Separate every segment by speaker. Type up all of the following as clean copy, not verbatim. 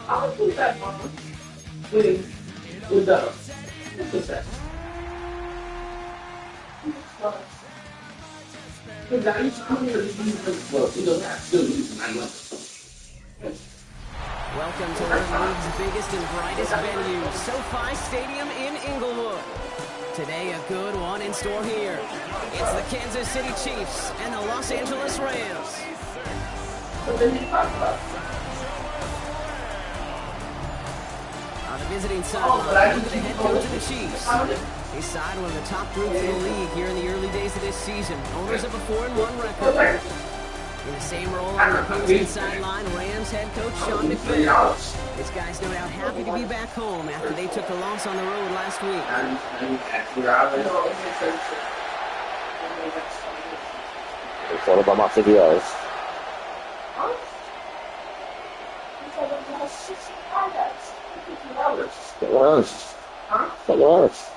Speaker 1: I'll put that on with the what's that? Because I used to come here to use well, you don't have to use my money.
Speaker 2: Welcome to one of the league's biggest and brightest venues, SoFi Stadium in Inglewood. Today, a good one in store here. It's the Kansas City Chiefs and the Los Angeles Rams. On the visiting sideline, the head coach of the Chiefs. They side one of the top groups in the league here in the early days of this season. Owners of a 4-1 record. In the same role on the opposing sideline, Rams head coach Sean McVay. This guy's no doubt happy to be back home after they took the loss on the road last week.
Speaker 3: It's all about my videos. Get worse. Get worse.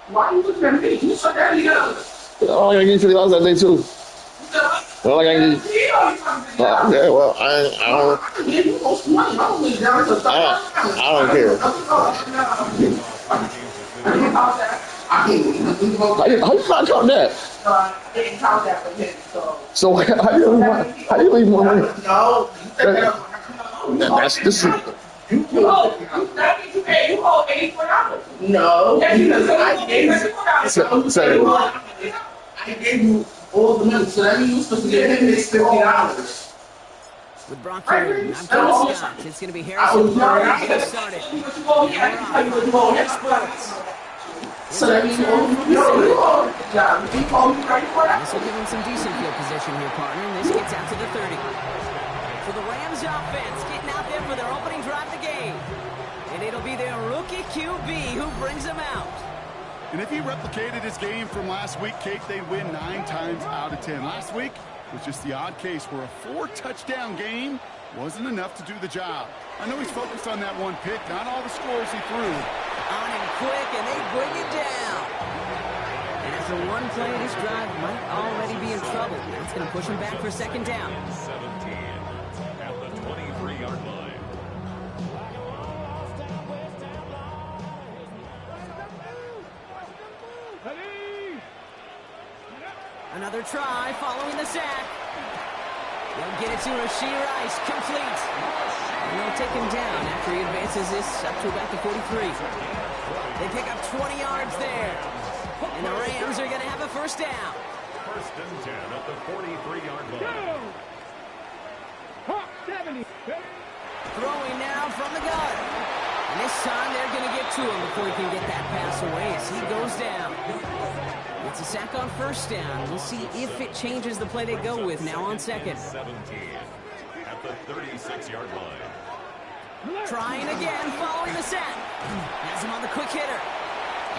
Speaker 1: Why you looking at me? You suck at me up.
Speaker 3: Oh, I gotta get $50 that day too. Well, I gotta get. Yeah, well, I don't. I don't care. How you not count that?
Speaker 1: I didn't count that for him.
Speaker 3: So how do you leave more money?
Speaker 1: No.
Speaker 3: That's this.
Speaker 1: You hold $84. No. I gave you all the money, so that means you're supposed to get him this $50.
Speaker 2: With Brock here, I'm Tony Scott. It's going to be Harrison Burns getting started.
Speaker 1: So that means you're
Speaker 2: This will give him some decent field position here, partner, and this gets out to the 30. So the Rams offense getting out there for their opening drive of the game. And it'll be their rookie QB who brings them out.
Speaker 4: And if he replicated his game from last week, Kate, they'd win 9 times out of 10. Last week was just the odd case where a 4-touchdown game wasn't enough to do the job. I know he's focused on that one pick, not all the scores he threw.
Speaker 2: On him quick, and they bring it down. And after one play, this drive might already be in trouble. That's going to push him back for second down.
Speaker 5: 17 at the 23-yard line.
Speaker 2: Another try following the sack. They'll get it to J-Wright, complete. And they'll take him down after he advances this up to about the 43. They pick up 20 yards there. And the Rams are going to have a first down.
Speaker 5: First and 10 at the 43-yard line.
Speaker 2: Throwing now from the gun. And this time they're going to get to him before he can get that pass away as he goes down. It's a sack on first down. We'll see if it changes the play they go with now on second.
Speaker 5: 17 at the 36-yard line.
Speaker 2: Trying again following the sack. Has him on the quick hitter.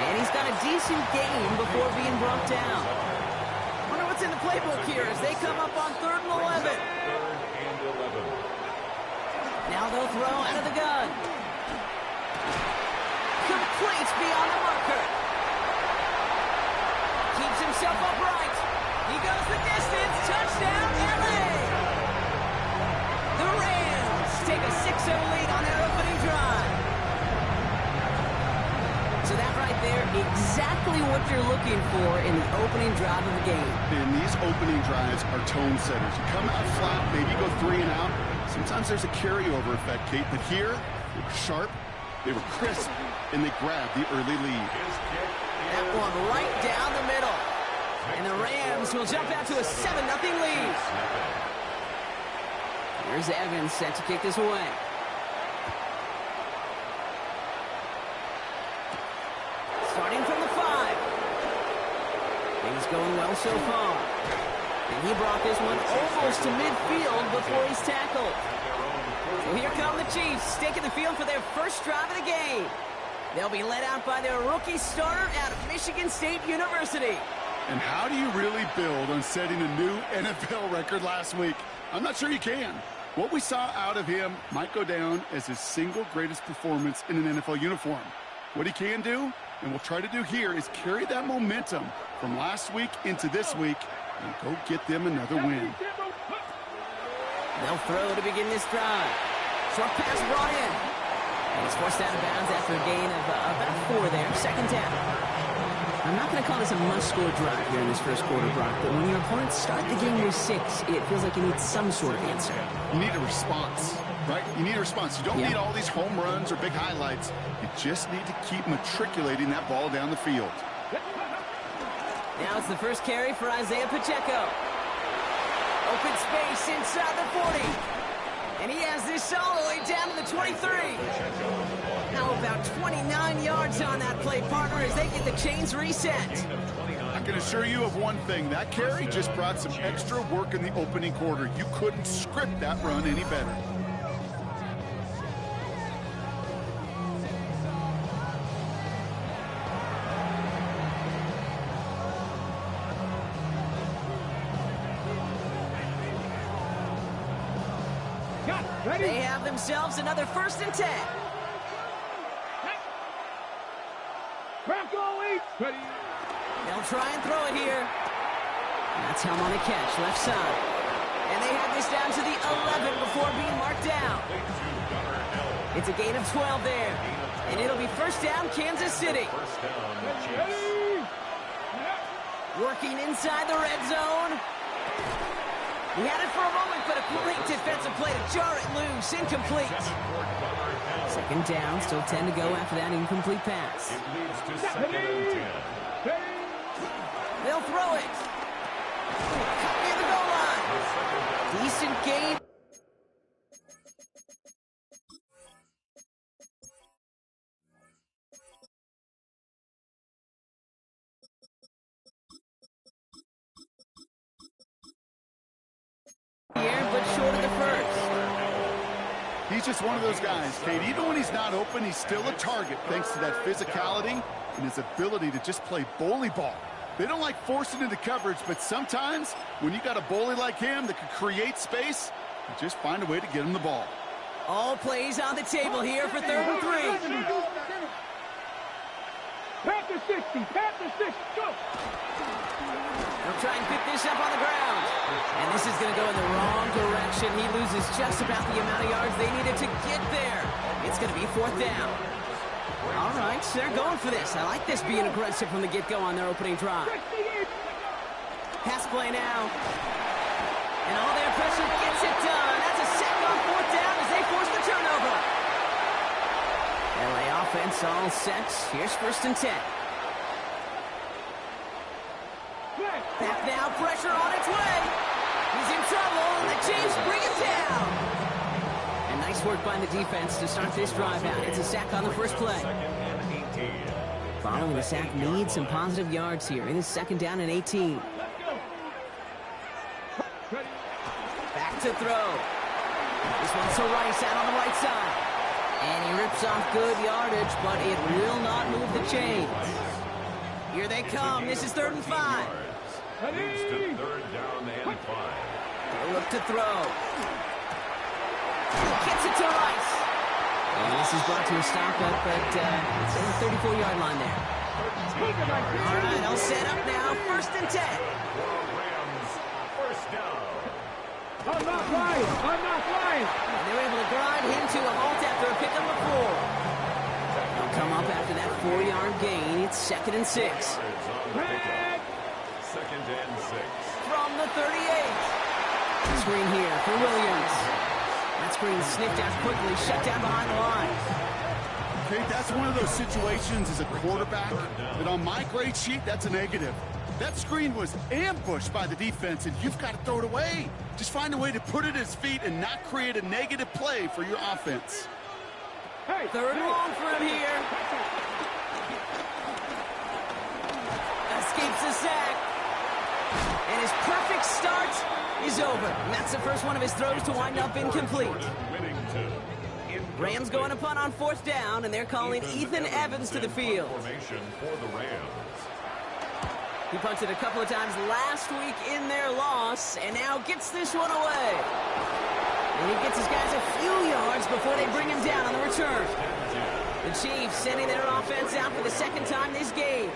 Speaker 2: And he's got a decent game before being brought down. Wonder what's in the playbook here as they come up on 3rd and 11.
Speaker 5: 3rd and 11.
Speaker 2: Now they'll throw out of the gun. Complete beyond the marker. Keeps himself upright. He goes the distance. Touchdown, LA! The Rams take a 6-0 lead on their opening drive. So that right there, exactly what you're looking for in the opening drive of the game.
Speaker 4: And these opening drives are tone setters. You come out flat, maybe go 3 and out. Sometimes there's a carryover effect, Kate, but here, they were sharp, they were crisp, and they grabbed the early lead.
Speaker 2: That one right down the middle. And the Rams will jump out to a 7-0 lead. Here's Evans set to kick this away. Starting from the 5. Things going well so far. And he brought this one almost to midfield before he's tackled. So here come the Chiefs, taking the field for their first drive of the game. They'll be led out by their rookie starter out of Michigan State University.
Speaker 4: And how do you really build on setting a new NFL record last week? I'm not sure you can. What we saw out of him might go down as his single greatest performance in an NFL uniform. What he can do, And we'll try to do here is carry that momentum from last week into this week and go get them another win.
Speaker 2: They'll throw to begin this drive. Short pass, Ryan. And he's forced out of bounds after a gain of about 4 there. Second down. I'm not going to call this a must-score drive here in this first quarter, Brock, but when your opponents start the game with 6, it feels like you need some sort of answer.
Speaker 4: You need a response, right? You need a response. You don't need all these home runs or big highlights. You just need to keep matriculating that ball down the field.
Speaker 2: Now it's the first carry for Isaiah Pacheco. Open space inside the 40. And he has this all the way down to the 23. How about 29 yards on that play, partner, as they get the chains reset.
Speaker 4: I can assure you of one thing. That carry just brought some extra work in the opening quarter. You couldn't script that run any better.
Speaker 2: They have themselves another 1st and 10. They'll try and throw it here. That's him on the catch, left side. And they have this down to the 11 before being marked down. It's a gain of 12 there. And it'll be 1st down, Kansas City. Working inside the red zone. He had it for a moment, but a great defensive play to jar it loose. Incomplete. Second down, still 10 to go after that incomplete pass.
Speaker 5: It leads to 2nd and 10.
Speaker 2: They'll throw it. Cut near the goal line. Decent gain. Here, but short of the first.
Speaker 4: He's just one of those guys, Kate. Even when he's not open, he's still a target thanks to that physicality and his ability to just play bully ball. They don't like forcing into coverage, but sometimes when you got a bully like him that can create space, you just find a way to get him the ball.
Speaker 2: All plays on the table here for 3rd and 3.
Speaker 6: Pat the 60, pat the 60, go!
Speaker 2: They'll try and pick this up on the ground. And this is going to go in the wrong direction. He loses just about the amount of yards they needed to get there. It's going to be 4th down. All right, so they're going for this. I like this being aggressive from the get-go on their opening drive. Pass play now. And all their pressure gets it done. That's a sack on 4th down as they force the turnover. LA offense all set. Here's 1st and 10. Back now, pressure on its way. He's in trouble, and the Chiefs bring him down. And nice work by the defense to start this drive out. It's a sack on the first play. Following the sack, needs some positive yards here. It is 2nd down and 18. Back to throw. This one's to Rice out on the right side. And he rips off good yardage, but it will not move the chains. Here they come. This is 3rd and 5.
Speaker 5: Leads to 3rd down and 5.
Speaker 2: They'll look to throw. Gets it to Rice. And this is brought to a stop up at it's on the 34-yard line there. All right, all set up now. 1st and 10.
Speaker 5: Rams, 1st down.
Speaker 6: I'm not lying, I'm not lying!
Speaker 2: And they're able to grind him to a halt after a pickup of 4. They'll come up after that 4-yard gain. It's 2nd and 6.
Speaker 5: Yards on the pickup. 2nd and 6.
Speaker 2: From the 38. Screen here for Williams. That screen sniffed out quickly, shut down behind the line.
Speaker 4: Okay, that's one of those situations as a quarterback that on my grade sheet, that's a negative. That screen was ambushed by the defense, and you've got to throw it away. Just find a way to put it at his feet and not create a negative play for your offense.
Speaker 6: Hey,
Speaker 2: 3rd and long for him here. Escapes the sack. And his perfect start is over. And that's the first one of his throws to wind up incomplete. Rams going to punt on 4th down, and they're calling Ethan Evans to the field.
Speaker 5: Formation for the Rams.
Speaker 2: He punted a couple of times last week in their loss, and now gets this one away. And he gets his guys a few yards before they bring him down on the return. The Chiefs sending their offense out for for the second time this game.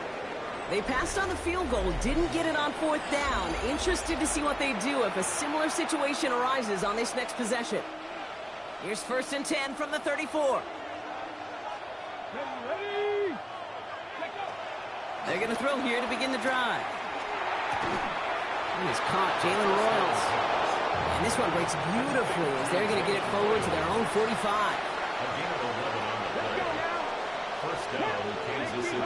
Speaker 2: They passed on the field goal, didn't get it on fourth down. Interested to see what they do if a similar situation arises on this next possession. Here's 1st and 10 from the 34.
Speaker 6: Ready?
Speaker 2: They're going to throw here to begin the drive. He is caught, Jalen Royals. And this one breaks beautifully as they're going to get it forward to their own 45.
Speaker 5: A gain of 11 on the play. First down, Kansas City.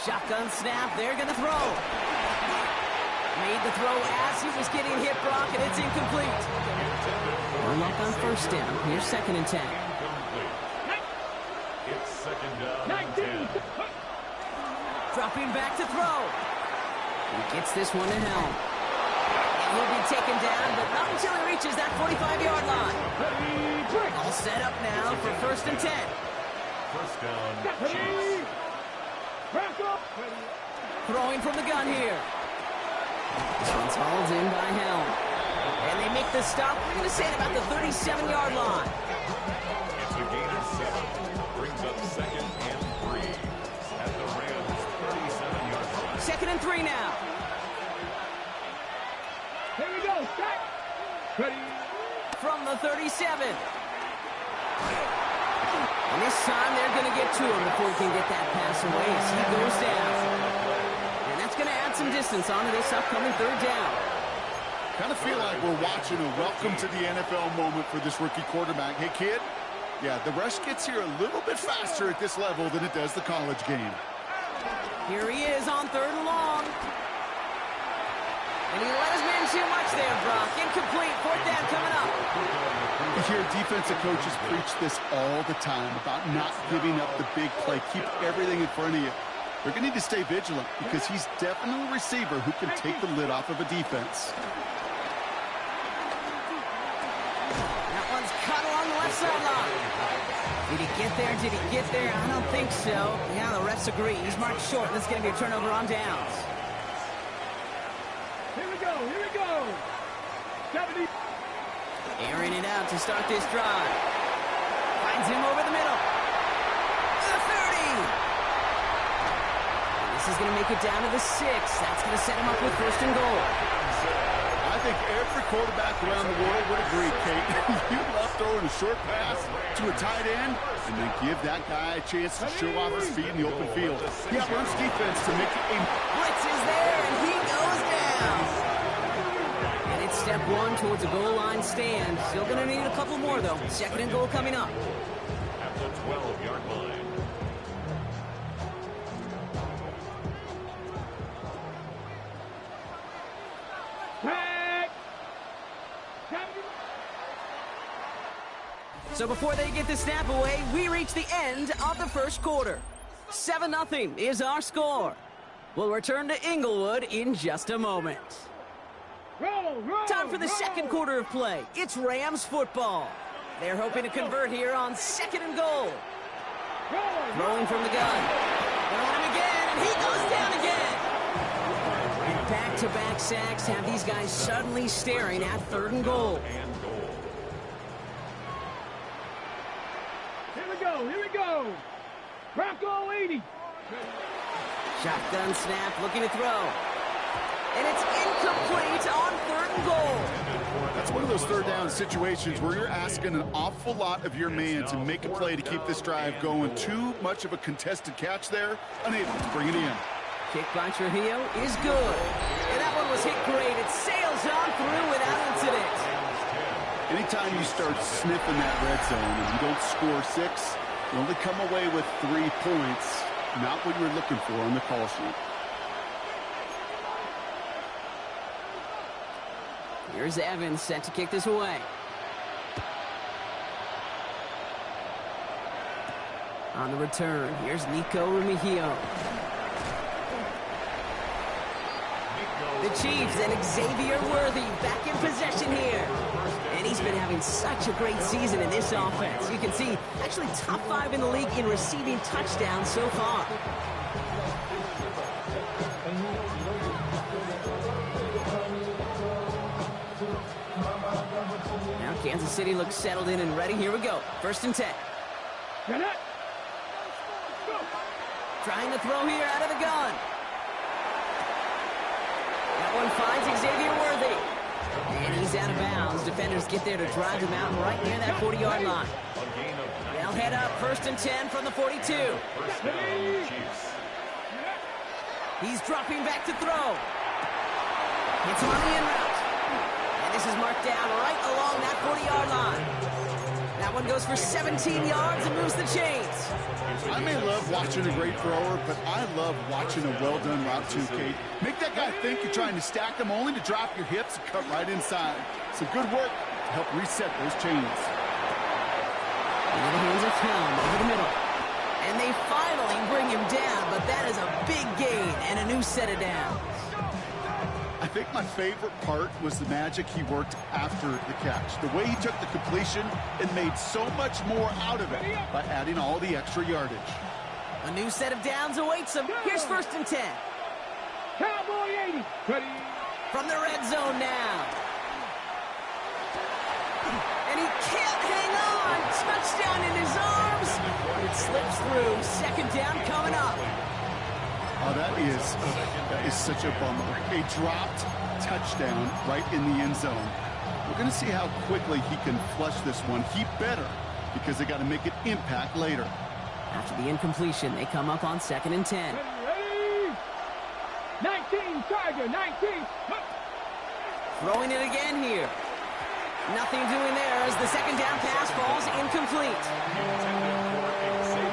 Speaker 2: Shotgun snap, they're going to throw. Made the throw as he was getting hit, Brock, and it's incomplete. No luck on 1st down. Here's 2nd and 10.
Speaker 5: It's 2nd down and 10.
Speaker 2: Dropping back to throw. He gets this one to Helm. And he'll be taken down, but not until he reaches that 45-yard line. All set up now for 1st and 10.
Speaker 5: First down, Chiefs.
Speaker 2: Throwing from the gun here. This one's hauled in by Helm. And they make the stop, we're going to say, at about the 37-yard line.
Speaker 5: It's a gain of 7. Brings up 2nd and 3 at the Rams' 37-yard line.
Speaker 2: 2nd and 3 now.
Speaker 6: Here we go. Set. Ready.
Speaker 2: From the 37. And this time they're going to get to him before he can get that pass away as he goes down. And that's going to add some distance onto this upcoming 3rd down.
Speaker 4: Kind of feel like we're watching a welcome to the NFL moment for this rookie quarterback. Hey, kid, yeah, the rush gets here a little bit faster at this level than it does the college game.
Speaker 2: Here he is on 3rd and long. And he let his man too much there, Brock. Incomplete. 4th down coming up.
Speaker 4: You hear defensive coaches preach this all the time about not giving up the big play. Keep everything in front of you. They're going to need to stay vigilant because he's definitely a receiver who can take the lid off of a defense.
Speaker 2: That one's cut along the left sideline. Did he get there? Did he get there? I don't think so. Yeah, the refs agree. He's marked short. This is going to be a turnover on downs.
Speaker 6: Here we go. Here we go. 70.
Speaker 2: Airing it out to start this drive. Finds him over the middle. The 30. This is going to make it down to the 6. That's going to set him up with 1st and goal.
Speaker 4: I think every quarterback around the world would agree, Kate. You love throwing a short pass to a tight end and then give that guy a chance to show off his feet in the open field. He runs defense to make it a...
Speaker 2: Blitz is there, and he goes down. And it's step 1 towards a goal line stand. Still going to need a couple more, though. 2nd and goal coming up.
Speaker 5: At the 12-yard line.
Speaker 2: So before they get the snap away, we reach the end of the 1st quarter. 7-0 is our score. We'll return to Inglewood in just a moment. Time for the 2nd quarter of play. It's Rams football. They're hoping to convert here on 2nd and goal. Throwing from the gun. Throwing him again, and he goes down again. Back-to-back sacks have these guys suddenly staring at 3rd and goal.
Speaker 6: Here we go. Bronco 80.
Speaker 2: Shotgun snap, looking to throw. And it's incomplete on 3rd and goal.
Speaker 4: That's one of those 3rd down situations where you're asking an awful lot of your man to make a play to keep this drive going. Too much of a contested catch there, unable to bring it in.
Speaker 2: Kick by Trujillo is good. And that one was hit great. It sails on through without incident.
Speaker 4: Anytime you start sniffing that red zone and you don't score 6, you only come away with 3 points. Not what you're looking for on the call sheet.
Speaker 2: Here's Evans set to kick this away. On the return, here's Nico Remigio. The Chiefs and Xavier Worthy back in possession here. And he's been having such a great season in this offense. You can see, actually top 5 in the league in receiving touchdowns so far. Now Kansas City looks settled in and ready. Here we go. 1st and 10.
Speaker 6: Get it. Go.
Speaker 2: Trying to throw here out of the gun. That one finds Xavier Worthy. And he's out of bounds. Defenders get there to drive him out right near that 40-yard line. They'll head up 1st and 10 from the 42. He's dropping back to throw. It's on the in route. And this is marked down right along that 40-yard line. That one goes for 17 yards and moves the chains.
Speaker 4: I may love watching a great thrower, but I love watching a well-done route too, Kate. Make that guy think you're trying to stack them only to drop your hips and cut right inside. Some good work to help reset those chains.
Speaker 2: Into the hands of Helm over the middle. And they finally bring him down, but that is a big gain and a new set of downs.
Speaker 4: I think my favorite part was the magic he worked after the catch. The way he took the completion and made so much more out of it by adding all the extra yardage.
Speaker 2: A new set of downs awaits him. Here's 1st and 10.
Speaker 6: Cowboy 80. Ready.
Speaker 2: From the red zone now. And he can't hang on. Touchdown in his arms. It slips through. 2nd down coming up.
Speaker 4: Oh, that is such a bummer. A dropped touchdown right in the end zone. We're going to see how quickly he can flush this one. He better, because they got to make an impact later.
Speaker 2: After the incompletion, they come up on 2nd and 10.
Speaker 6: Ready. 19, Tiger, 19.
Speaker 2: Throwing it again here. Nothing doing there as the 2nd down pass falls incomplete.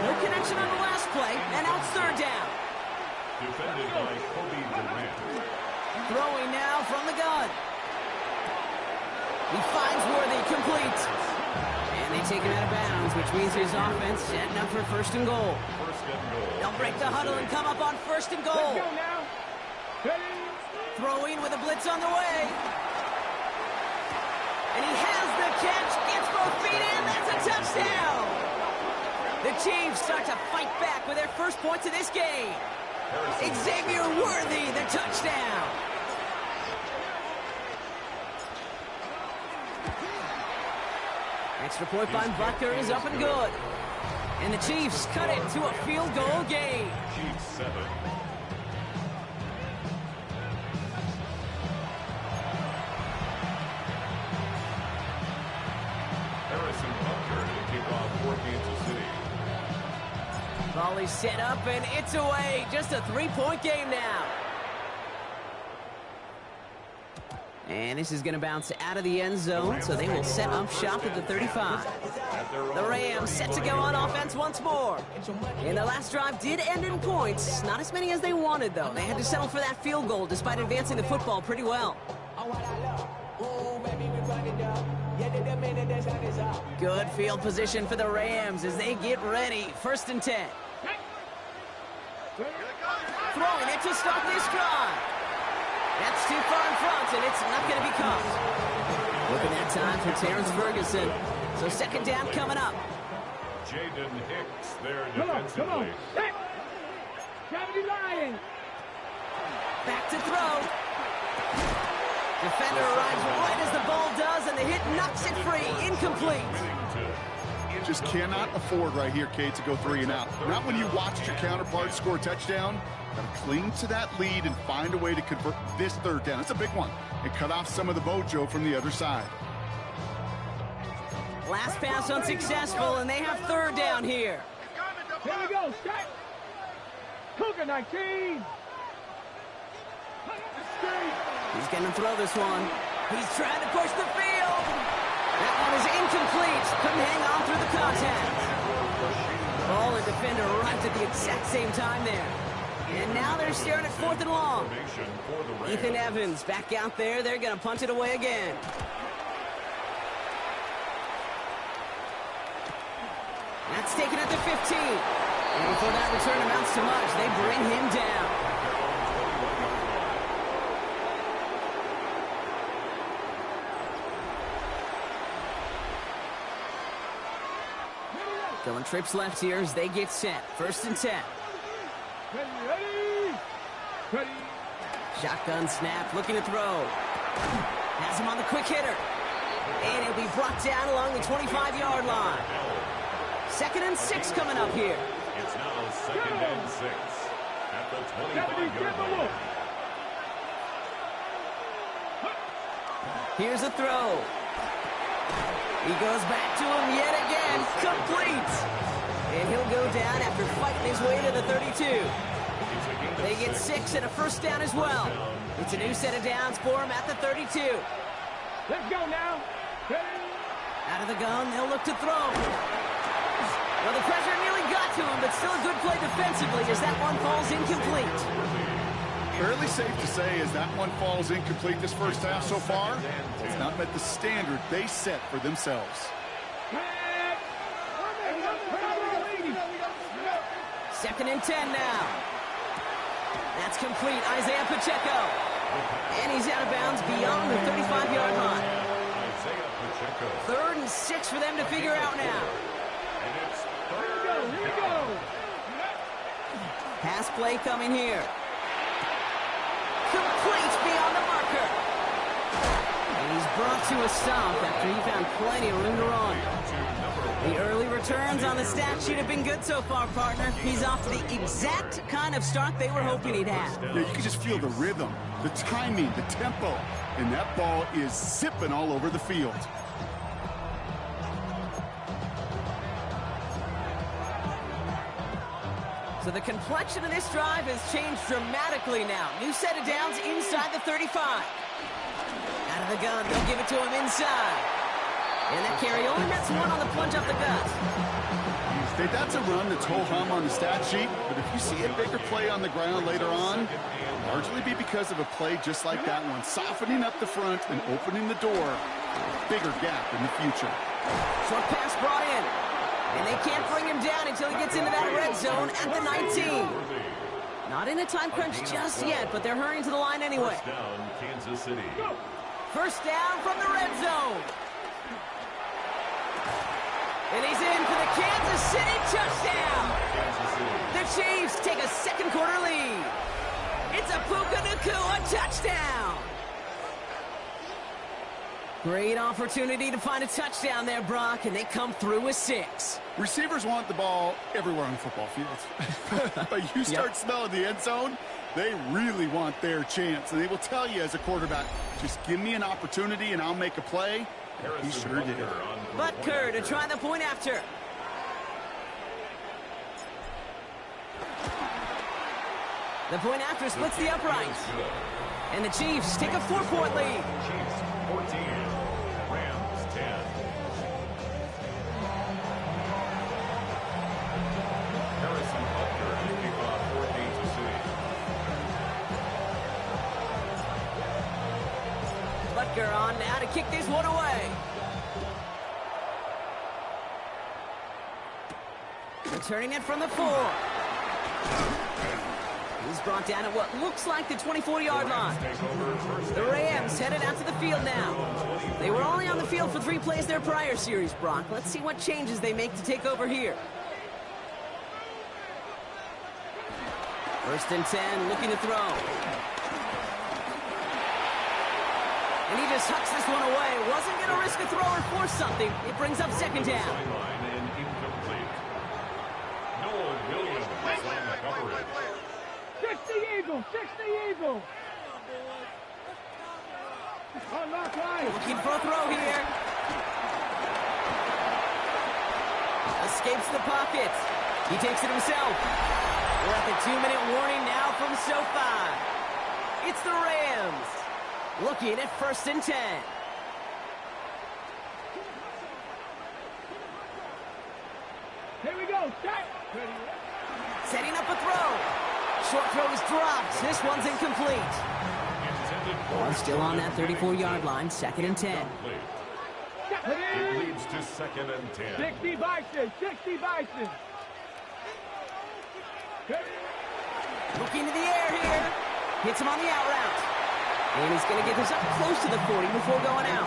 Speaker 2: No connection on the last play, and now it's 3rd down.
Speaker 5: Defended by Kobe Durant.
Speaker 2: Throwing now from the gun. He finds Worthy, complete. And they take him out of bounds, which means his offense setting up for 1st and goal. They'll break the huddle and come up on 1st and goal.
Speaker 6: Let's go now. Ready.
Speaker 2: Throwing with a blitz on the way. And he has the catch, gets both feet in, that's a touchdown! The Chiefs start to fight back with their first points of this game. Xavier Worthy, the touchdown! Extra point by Butker is up and good. And the Chiefs cut it to a field goal game.
Speaker 5: Chiefs 7. Harrison Butker to kick off for Kansas City.
Speaker 2: Volley set up and it's away. Just a 3-point game now. And this is going to bounce out of the end zone, so they will set up shop at the 35. The Rams set to go on offense once more. And the last drive did end in points. Not as many as they wanted, though. They had to settle for that field goal despite advancing the football pretty well. Good field position for the Rams as they get ready. 1st and 10. Throwing it to start this drive. That's too far in front, and it's not going to be caught. Looking at time for Terrence Ferguson. So 2nd down coming up.
Speaker 5: Jaden Hicks there
Speaker 6: Come on.
Speaker 5: defensively.
Speaker 6: Hey. Gravity Lion.
Speaker 2: Back to throw. Defender arrives right as the ball does, and the hit knocks it free. Incomplete.
Speaker 4: Just cannot afford right here, Kate, to go 3 and out. Not when you watched your counterpart score a touchdown. Got to cling to that lead and find a way to convert this 3rd down. It's a big one. And cut off some of the mojo from the other side.
Speaker 2: Last pass unsuccessful, and they have 3rd down here.
Speaker 6: Here we go. Strike. Cougar 19.
Speaker 2: He's going to throw this one. He's trying to push the field. That one is incomplete. Couldn't hang on through the contact. Ball and defender arrived at the exact same time there. And now they're staring at 4th and long. Ethan Evans back out there. They're going to punt it away again. That's taken at the 15. And before that return amounts to much, they bring him down. Going trips left here as they get set. 1st and 10.
Speaker 6: Ready.
Speaker 2: Shotgun snap, looking to throw. Has him on the quick hitter. And he'll be brought down along the 25-yard line. 2nd and 6 coming up here.
Speaker 5: It's now 2nd and 6 at the 25-yard line.
Speaker 2: Here's a throw. He goes back to him yet again. Complete. And he'll go down after fighting his way to the 32. They get 6 and a first down as well. It's a new set of downs for him at the 32.
Speaker 6: Let's go now.
Speaker 2: Out of the gun, they'll look to throw. Well, the pressure nearly got to him, but still a good play defensively as that one falls incomplete.
Speaker 4: Fairly safe to say as that one falls incomplete this first half so far, it's not met the standard they set for themselves.
Speaker 2: 2nd and 10 now. That's complete. Isaiah Pacheco. And he's out of bounds beyond the 35-yard line.
Speaker 5: Isaiah Pacheco.
Speaker 2: 3rd and 6 for them to figure out now.
Speaker 5: And it's
Speaker 6: Here we go.
Speaker 2: Pass play coming here. Complete beyond the marker. And he's brought to a stop after he found plenty of room to run. The early returns on the stat sheet have been good so far, partner. He's off to the exact kind of start they were hoping he'd have.
Speaker 4: Yeah, you can just feel the rhythm, the timing, the tempo, and that ball is zipping all over the field.
Speaker 2: So the complexion of this drive has changed dramatically now. New set of downs inside the 35. Out of the gun, they'll give it to him inside. And that carry only gets one on the plunge up the gut.
Speaker 4: That's a run that's ho-hum on the stat sheet, but if you see a bigger play on the ground later on, it'll largely be because of a play just like that one, softening up the front and opening the door for a bigger gap in the future.
Speaker 2: Short pass brought in. And they can't bring him down until he gets into that red zone at the 19. Not in a time crunch just yet, but they're hurrying to the line anyway.
Speaker 5: first down, Kansas City.
Speaker 2: First down from the red zone. And he's in for the Kansas City touchdown. The Chiefs take a second quarter lead. It's a Puka Nacua touchdown. Great opportunity to find a touchdown there, Brock, and they come through with 6.
Speaker 4: Receivers want the ball everywhere on football fields. But you start smelling the end zone, they really want their chance. And they will tell you as a quarterback, just give me an opportunity and I'll make a play. He sure did.
Speaker 2: Butker to try the point after. The point after splits the uprights. And the Chiefs take a 4-point lead.
Speaker 5: Chiefs 14, Rams 10. Harrison Butker to kick off for Kansas City.
Speaker 2: Butker on now to kick this one away. Returning it from the 4. He's brought down at what looks like the 24-yard line. The Rams headed out to the field now. They were only on the field for 3 plays their prior series, Brock. Let's see what changes they make to take over here. 1st and 10, looking to throw. And he just hucks this one away. Wasn't going to risk a throw or force something. It brings up 2nd down.
Speaker 5: Sideline and incomplete. Noah Williams on the coverage.
Speaker 6: 60 Eagles, 60 Eagles. Unlock line.
Speaker 2: Looking for a throw here. Escapes the pocket. He takes it himself. We're at the 2-minute warning now from SoFi. It's the Rams. Looking at 1st and 10.
Speaker 6: Here we go. Start.
Speaker 2: Setting up a throw. Short throw is dropped. This one's incomplete. Ball still on that 34-yard line. 2nd and 10.
Speaker 5: It leads to 2nd and 10.
Speaker 6: 60 Bison, 60 Bison.
Speaker 2: Looking to the air here. Hits him on the out route. And he's going to get this up close to the 40 before going out.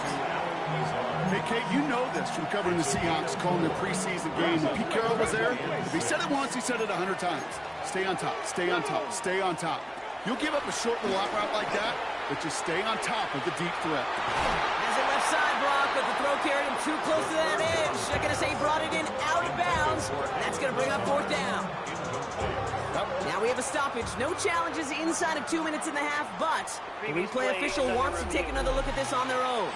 Speaker 4: Hey, Kate, you know this from covering the Seahawks, calling the preseason game. When Pete Carroll was there, if he said it once, he said it 100 times. Stay on top, stay on top, stay on top. You'll give up a short little out route like that, but just stay on top of the deep threat.
Speaker 2: Has it left side, Brock, with the throw carried him too close to that edge. They're going to say he brought it in out of bounds. And that's going to bring up fourth down. Now we have a stoppage. No challenges inside of 2 minutes and a half, but the replay official wants to take another look at this on their own.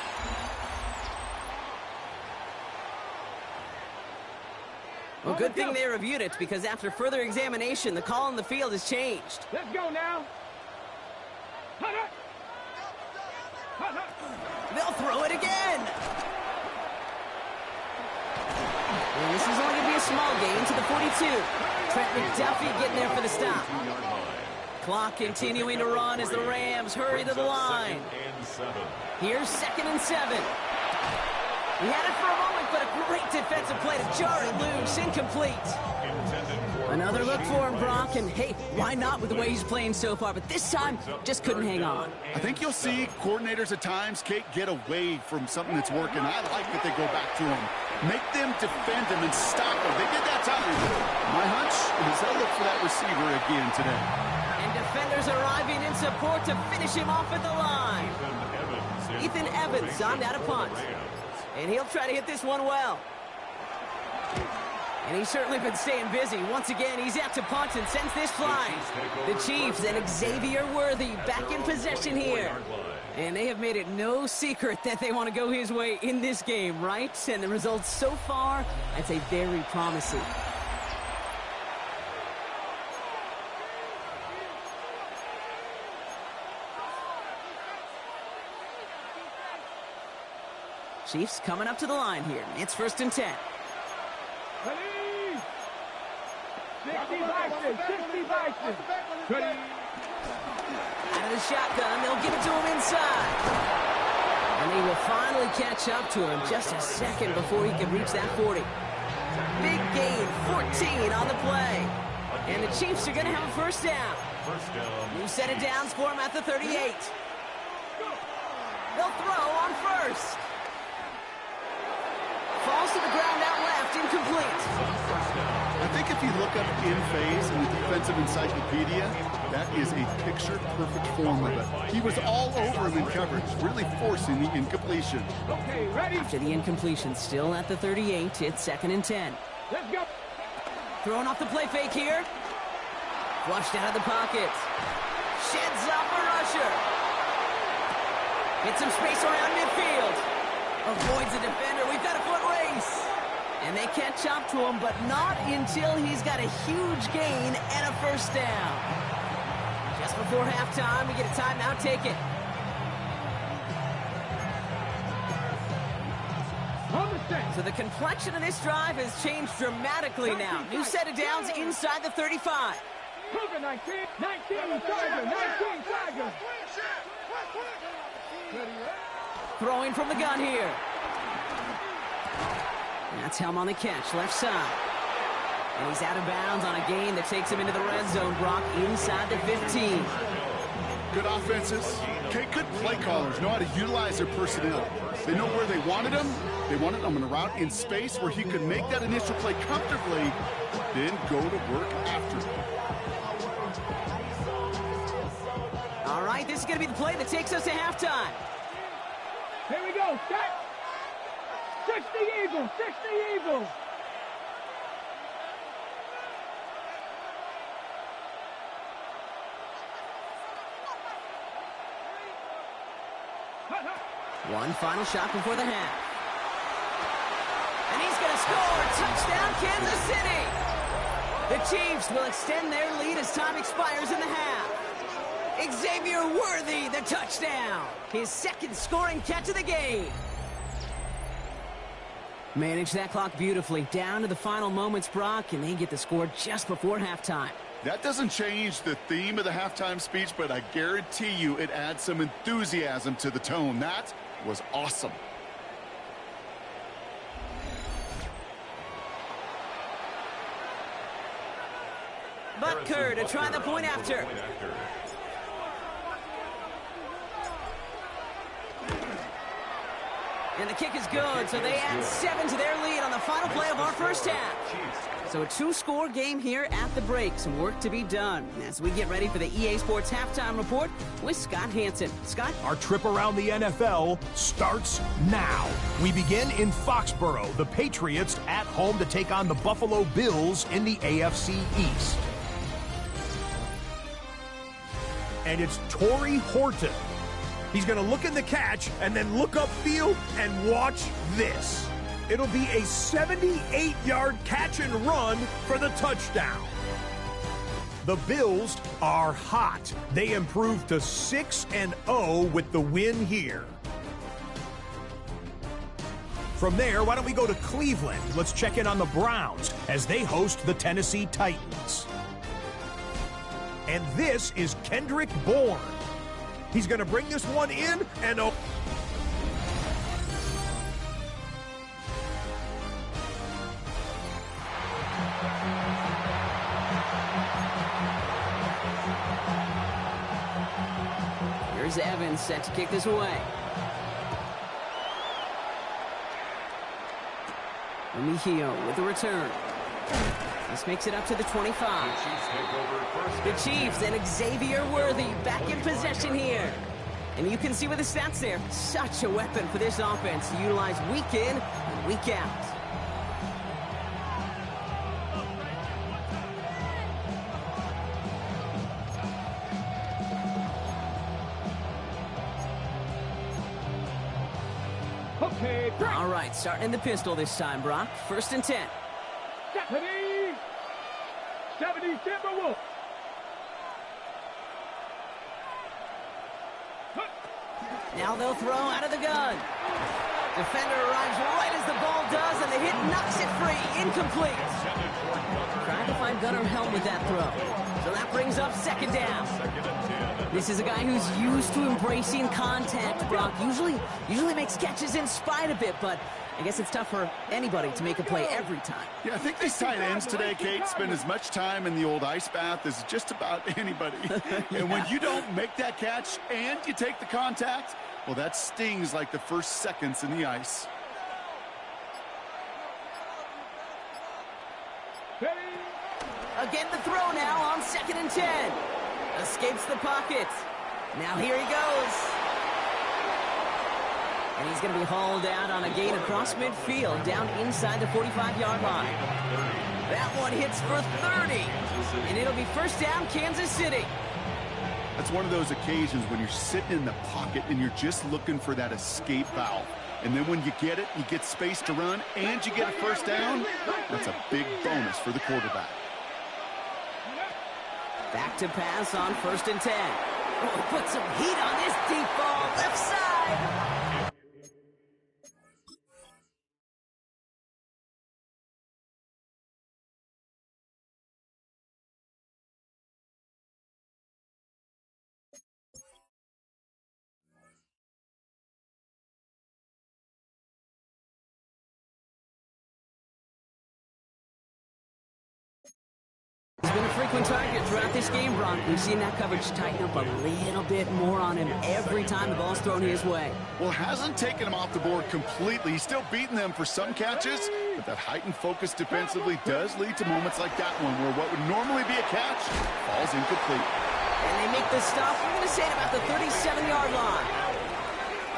Speaker 2: Well, good thing they reviewed it, because after further examination, the call on the field has changed.
Speaker 6: Let's go now.
Speaker 2: They'll throw it again. And this is only going to be a small gain to the 42. Trent McDuffie getting there for the stop. Clock continuing to run as the Rams hurry to the line. Here's 2nd and 7. He had it for a moment, but a great defensive play to jar it loose. Incomplete. Another look for him, Brock, and hey, why not with the way he's playing so far? But this time, just couldn't hang on.
Speaker 4: I think you'll see coordinators at times, Kate, get away from something that's working. I like that they go back to him. Make them defend him and stop him. They did that time. My hunch is they'll look for that receiver again today.
Speaker 2: And defenders arriving in support to finish him off at the line. Ethan Evans on that a punt. And he'll try to hit this one well. And he's certainly been staying busy. Once again, he's out to punt and sends this flying. The Chiefs and Xavier Worthy back in possession here. And they have made it no secret that they want to go his way in this game, right? And the results so far, I'd say very promising. Chiefs coming up to the line here. It's 1st and 10.
Speaker 6: Ready? 60 Bison, 60 Bison. Ready?
Speaker 2: Out of the shotgun, they'll give it to him inside. And they will finally catch up to him just a second before he can reach that 40. Big gain, 14 on the play. And the Chiefs are going to have a first down. New set of downs for him at the 38. They'll throw on first. Falls to the ground out left, incomplete.
Speaker 4: I think if you look up in phase in the defensive encyclopedia, that is a picture-perfect form of it. He was all over him in coverage, really forcing the incompletion.
Speaker 6: Okay, ready?
Speaker 2: After the incompletion, still at the 38, it's 2nd and 10.
Speaker 6: Let's go.
Speaker 2: Throwing off the play fake here. Flushed out of the pocket. Sheds off a rusher. Gets some space around midfield. Avoids the defender. We've got a foot race. And they catch up to him, but not until he's got a huge gain and a first down. Just before halftime, we get a timeout. Take it. So the complexion of this drive has changed dramatically now. New set of downs inside the 35.
Speaker 6: Cougar 19, 19 Tiger, 19 Tiger.
Speaker 2: Throwing from the gun here. That's Helm on the catch, left side. And he's out of bounds on a gain that takes him into the red zone, Brock, inside the 15.
Speaker 4: Good offenses. Good play callers know how to utilize their personnel. They know where they wanted him. They wanted him on a route in space where he could make that initial play comfortably, then go to work after.
Speaker 2: All right, this is going to be the play that takes us to halftime.
Speaker 6: Here we go, set. 60 Eagles, 60 Eagles.
Speaker 2: One final shot before the half. And he's going to score. Touchdown, Kansas City. The Chiefs will extend their lead as time expires in the half. Xavier Worthy, the touchdown. His 2nd scoring catch of the game. Manage that clock beautifully. Down to the final moments, Brock, and they get the score just before halftime.
Speaker 4: That doesn't change the theme of the halftime speech, but I guarantee you it adds some enthusiasm to the tone. That was awesome.
Speaker 2: Butker to try the point after. And the kick is good, so they add 7 to their lead on the final play of our first half. So a 2-score game here at the break. Some work to be done as we get ready for the EA Sports Halftime Report with Scott Hansen. Scott?
Speaker 7: Our trip around the NFL starts now. We begin in Foxborough. The Patriots at home to take on the Buffalo Bills in the AFC East. And it's Torrey Horton. He's going to look in the catch and then look upfield and watch this. It'll be a 78-yard catch and run for the touchdown. The Bills are hot. They improved to 6-0 with the win here. From there, why don't we go to Cleveland? Let's check in on the Browns as they host the Tennessee Titans. And this is Kendrick Bourne. He's going to bring this one in and...
Speaker 2: Here's Evans set to kick this away. Remigio with the return. This makes it up to the 25. The Chiefs and Xavier Worthy back in possession here. And you can see with the stats there, such a weapon for this offense to utilize week in and week out.
Speaker 6: Okay, break.
Speaker 2: All right, starting in the pistol this time, Brock. 1st and 10.
Speaker 6: 70 Timberwolves.
Speaker 2: Now they'll throw out of the gun. Defender arrives right as the ball does, and the hit knocks it free. Incomplete. Trying to find Gunnar Helm with that throw. So that brings up 2nd down. This is a guy who's used to embracing contact, Brock. Usually makes catches in spite of it, but I guess it's tough for anybody to make a play every time.
Speaker 4: Yeah, I think these tight ends today, Kate, spend as much time in the old ice bath as just about anybody.
Speaker 2: Yeah.
Speaker 4: And when you don't make that catch and you take the contact, well, that stings like the first seconds in the ice.
Speaker 2: Again, the throw now on 2nd and 10. Escapes the pocket. Now here he goes. And he's going to be hauled out on a gain across midfield, down inside the 45-yard line. That one hits for 30. And it'll be 1st down, Kansas City.
Speaker 4: That's one of those occasions when you're sitting in the pocket and you're just looking for that escape valve. And then when you get it, you get space to run, and you get a 1st down. That's a big bonus for the quarterback.
Speaker 2: Back to pass on 1st and 10. Oh, put some heat on this deep ball, left side. He's been a frequent target throughout this game, Brock. We've seen that coverage tighten up a little bit more on him every time the ball's thrown his way.
Speaker 4: Well, hasn't taken him off the board completely. He's still beating them for some catches, but that heightened focus defensively does lead to moments like that one where what would normally be a catch falls incomplete.
Speaker 2: And they make the stop, we're going to say at about the 37-yard line.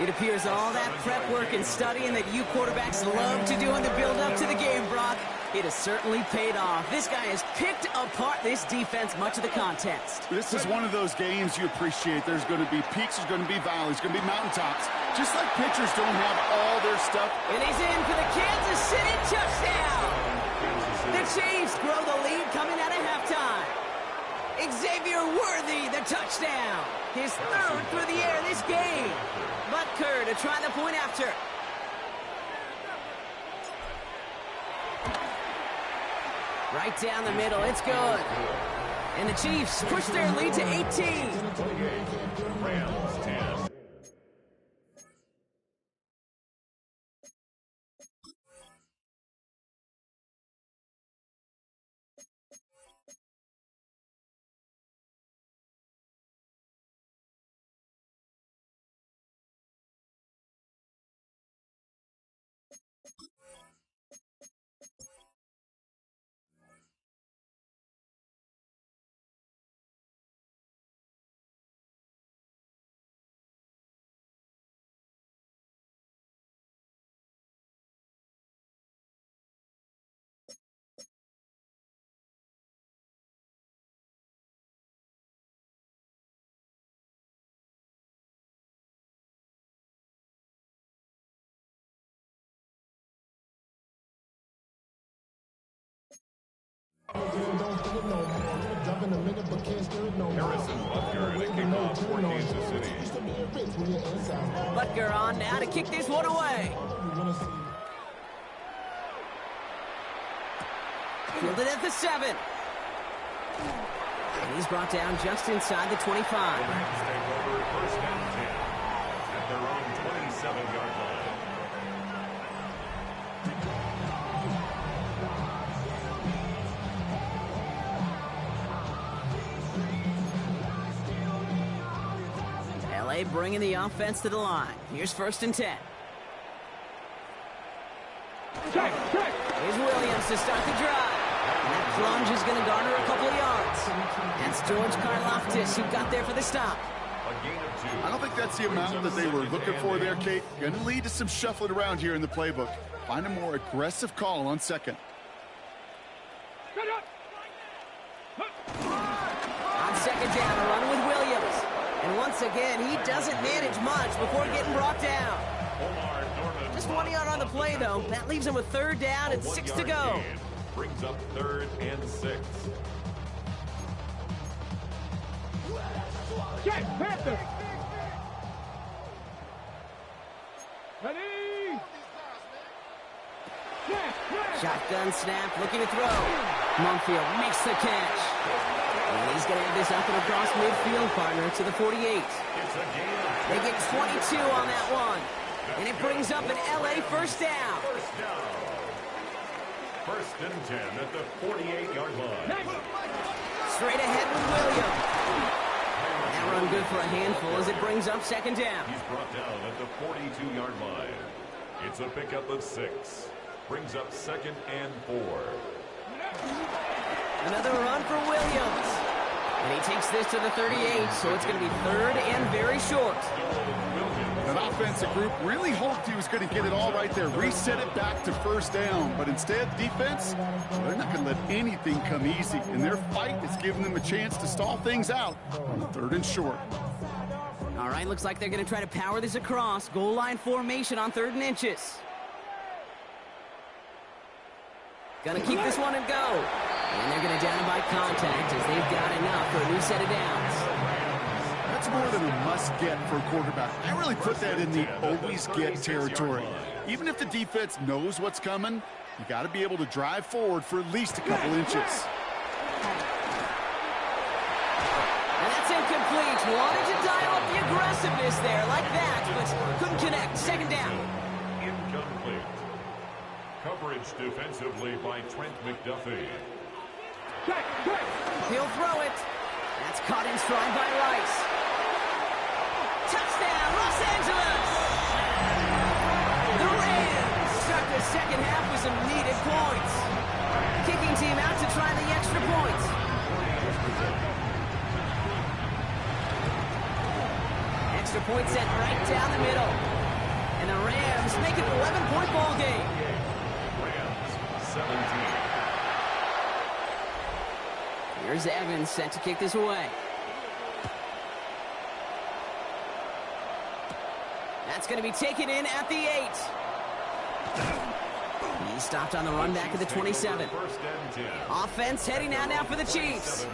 Speaker 2: It appears all that prep work and studying that you quarterbacks love to do in the build-up to the game, Brock, it has certainly paid off. This guy has picked apart this defense much of the contest.
Speaker 4: This is one of those games you appreciate. There's going to be peaks, there's going to be valleys, there's going to be mountaintops. Just like pitchers don't have all their stuff.
Speaker 2: And he's in for the Kansas City touchdown. The Chiefs grow the lead coming out of halftime. Xavier Worthy, the touchdown. His 3rd through the air this game. Butker to try the point after. Right down the middle, it's good. And the Chiefs push their lead to 18.
Speaker 5: Rams 10. Harrison Butker to kick off for Kansas City.
Speaker 2: Butker on now to kick this one away. Fielded at the 7. And he's brought down just inside the 25.
Speaker 5: The Rams take over first and 10 at their own 27-yard line.
Speaker 2: LA bringing the offense to the line. Here's first and 10. Here's Williams to start the drive. And that plunge is going to garner a couple of yards. That's George Karlaftis who got there for the stop.
Speaker 5: A gain of 2.
Speaker 4: I don't think that's the amount that they were looking for there, Kate. Going to lead to some shuffling around here in the playbook. Find a more aggressive call on second.
Speaker 2: On second down, a run with Williams. And once again, he doesn't manage much before getting brought down. Just 1 yard on the play, though. That leaves him with third down and 6 to go.
Speaker 5: Gain brings up third and 6.
Speaker 6: Check, Panther. Ready?
Speaker 2: Shotgun snap, looking to throw. Mumfield makes the catch. And he's going to have this up and across midfield, partner, to the 48.
Speaker 5: It's a gain of 2.
Speaker 2: They get 22 on that one. And it brings up an LA first down.
Speaker 5: First down. First and 10 at the 48-yard line.
Speaker 2: Straight ahead with Williams. That run good for a handful as it brings up second down.
Speaker 5: He's brought down at the 42-yard line. It's a pickup of 6. Brings up second and 4.
Speaker 2: Another run for Williams. And he takes this to the 38, so it's going to be third and very short.
Speaker 4: That offensive group really hoped he was going to get it all right there, reset it back to first down. But instead, defense, they're not going to let anything come easy. And their fight is giving them a chance to stall things out on the third and short.
Speaker 2: All right, looks like they're going to try to power this across. Goal line formation on 3rd and inches. Gonna keep this one and go. And they're gonna down him by contact as they've got enough for a new set of downs.
Speaker 4: That's more than a must-get for a quarterback. I really put that in the always-get territory. Even if the defense knows what's coming, you got to be able to drive forward for at least a couple inches.
Speaker 2: And that's incomplete. Wanted to dial up the aggressiveness there like that, but couldn't connect. Second down.
Speaker 5: Incomplete. Coverage defensively by Trent McDuffie.
Speaker 2: He'll throw it. That's caught in stride by Rice. Touchdown, Los Angeles! The Rams start the second half with some needed points. Kicking team out to try the extra points. Extra point set right down the middle. And the Rams make it an 11-point ball game.
Speaker 5: Rams 17.
Speaker 2: Here's Evans set to kick this away. That's going to be taken in at the 8. He stopped on the run back at the 27.
Speaker 5: First and 10.
Speaker 2: Offense heading out now for the Chiefs.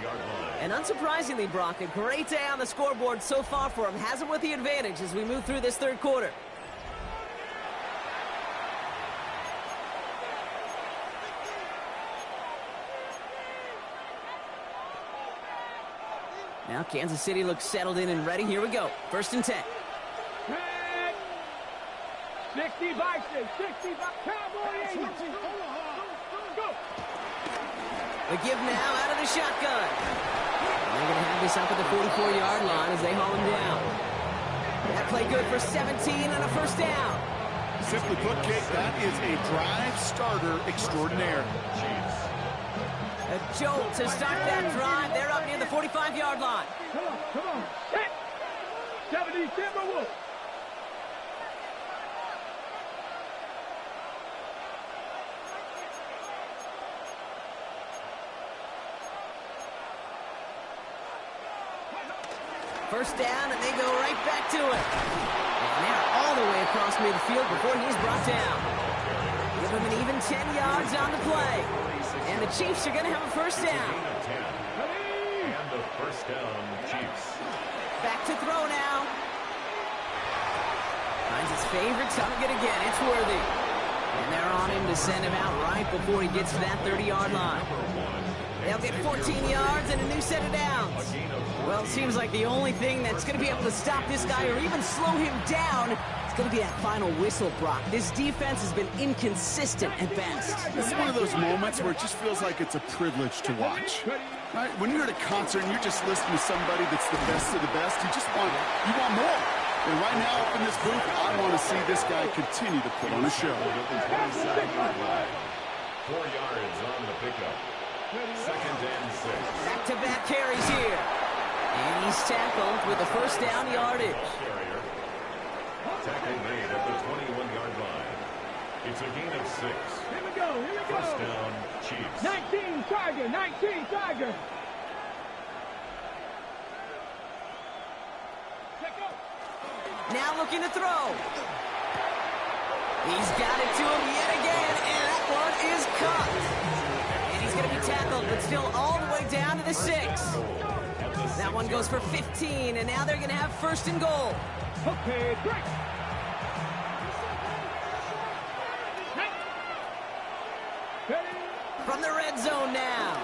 Speaker 2: And unsurprisingly, Brock, a great day on the scoreboard so far for him. Has him with the advantage as we move through this third quarter. Now Kansas City looks settled in and ready. Here we go. First and 10.
Speaker 6: 60 Vikings, 60 Cowboys. Go.
Speaker 2: The give now out of the shotgun. And they're going to have this up at the 44-yard line as they haul him down. That play good for 17 and a first down.
Speaker 4: Simply put, Kate, that is a drive starter extraordinaire.
Speaker 2: A jolt to start that drive. They're up near the 45-yard line.
Speaker 6: Come on. Hit. 70 Timberwolves.
Speaker 2: First down, and they go right back to it. And now all the way across midfield before he's brought down. Give him an even 10 yards on the play. And the Chiefs are going to have a first
Speaker 5: It's a
Speaker 2: down.
Speaker 5: gain of 10. And the first down, Chiefs.
Speaker 2: Back to throw now. Finds his favorite target again. It's Worthy. And they're on him to send him out right before he gets to that 30-yard line. They'll get 14 yards and a new set of downs. Well, it seems like the only thing that's going to be able to stop this guy or even slow him down is going to be that final whistle, Brock. This defense has been inconsistent at best.
Speaker 4: This is one of those moments where it just feels like it's a privilege to watch. Right? When you're at a concert and you're just listening to somebody that's the best of the best, you want more. And right now up in this booth, I want to see this guy continue to put on a show.
Speaker 5: 27-yard line. 4 yards on the pickup. Second and 6.
Speaker 2: Back-to-back carries here. And he's tackled with the first down yardage.
Speaker 5: Carrier. Tackle made at the 21-yard line. It's a gain of 6.
Speaker 6: Here we go.
Speaker 5: First down, Chiefs.
Speaker 6: 19 Tiger, 19 Tiger.
Speaker 2: Now looking to throw. He's got it to him yet again, and that one is caught. And he's going to be tackled, but still all the way down to the 6. That one goes for 15, and now they're going to have first and goal.
Speaker 6: Okay, break.
Speaker 2: From the red zone now.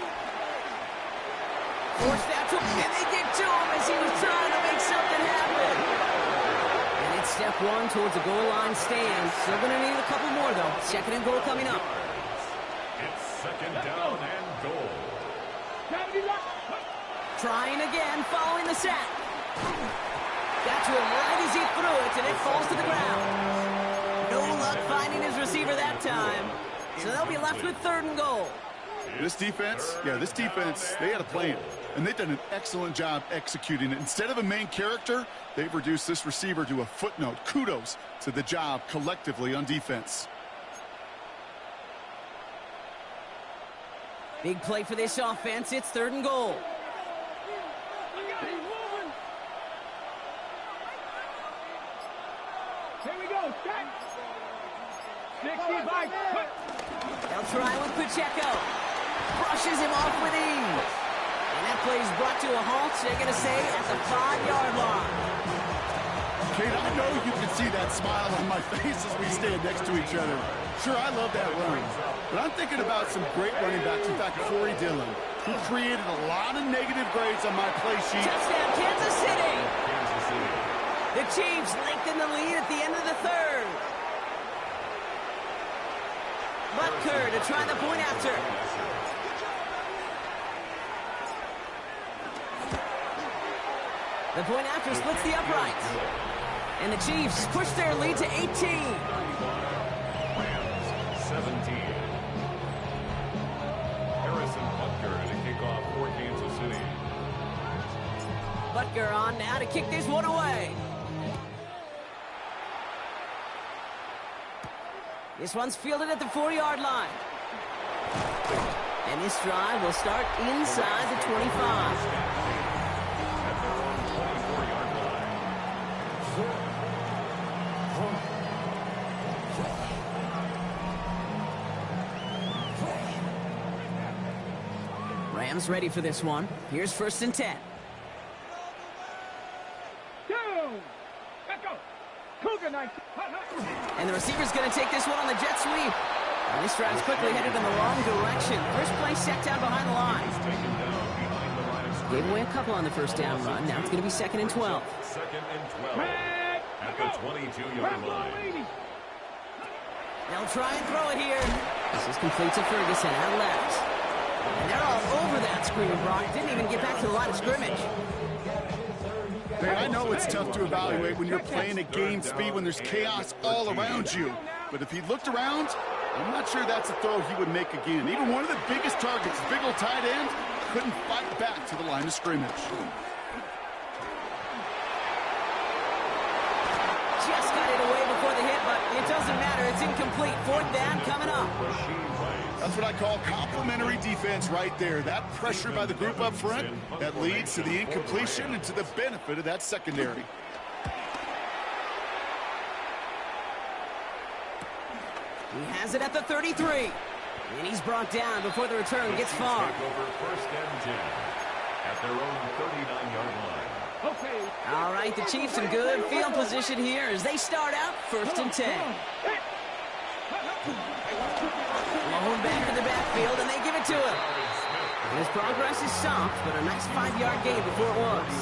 Speaker 2: Forced out to him, and they get to him as he was trying to make something happen. And it's step one towards the goal line stand. Still going to need a couple more, though. Second and goal coming up.
Speaker 5: It's second down and goal.
Speaker 2: Trying again, following the sack. Got to him right as he threw it, and it falls to the ground. No luck finding his receiver that time. So they'll be left with third and goal.
Speaker 4: This defense, they had a plan. And they've done an excellent job executing it. Instead of a main character, they've reduced this receiver to a footnote. Kudos to the job collectively on defense.
Speaker 2: Big play for this offense. It's third and goal.
Speaker 6: Here we go, Scott. 65.
Speaker 2: They'll try with Pacheco. Brushes him off with ease. And that play is brought to a halt, they're going to say, at the 5-yard line.
Speaker 4: Kate, I know you can see that smile on my face as we stand next to each other. Sure, I love that run. But I'm thinking about some great running backs. In fact, Corey Dillon, who created a lot of negative grades on my play sheet.
Speaker 2: Touchdown, Kansas City.
Speaker 5: Kansas City.
Speaker 2: The Chiefs lengthen the lead at the end of the third. Butker to try the point after. The point after splits the uprights. And the Chiefs push their lead to 18.
Speaker 5: Rams, 17. Harrison Butker to kick off for Kansas City.
Speaker 2: Butker on now to kick this one away. This one's fielded at the 4-yard line. And this drive will start inside the 25.
Speaker 5: At their own 24-yard line.
Speaker 2: Rams ready for this one. Here's first and 10.
Speaker 6: Let's go. Cougar 19.
Speaker 2: And the receiver's going to take this one on the jet sweep. And this drive's quickly headed in the wrong direction. First play set down behind the line.
Speaker 5: Taken down behind the line of scrimmage.
Speaker 2: Gave away a couple on the first down run. Now it's going to be second and 12.
Speaker 5: Second and 12 at the 22-yard line.
Speaker 2: They'll try and throw it here. This is complete to Ferguson out left. And they're all over that screen, Brock. Didn't even get back to the line of scrimmage.
Speaker 4: Hey, I know it's tough to evaluate when you're playing at game speed when there's chaos all around you. But if he looked around, I'm not sure that's a throw he would make again. Even one of the biggest targets, big old tight end, couldn't fight back to the line of scrimmage.
Speaker 2: Just got it away before the hit, but it doesn't matter. It's incomplete. Fourth down coming up.
Speaker 4: That's what I call complimentary defense right there. That pressure by the group up front, that leads to the incompletion and to the benefit of that secondary.
Speaker 2: He has it at the 33. And he's brought down before the return gets far.
Speaker 5: Take over first and 10 at their own 39-yard line.
Speaker 6: Okay.
Speaker 2: All right, the Chiefs in good field position here as they start out first and 10. Blown back in the backfield, and they give it to him. And his progress is soft, but a nice 5-yard gain before it was.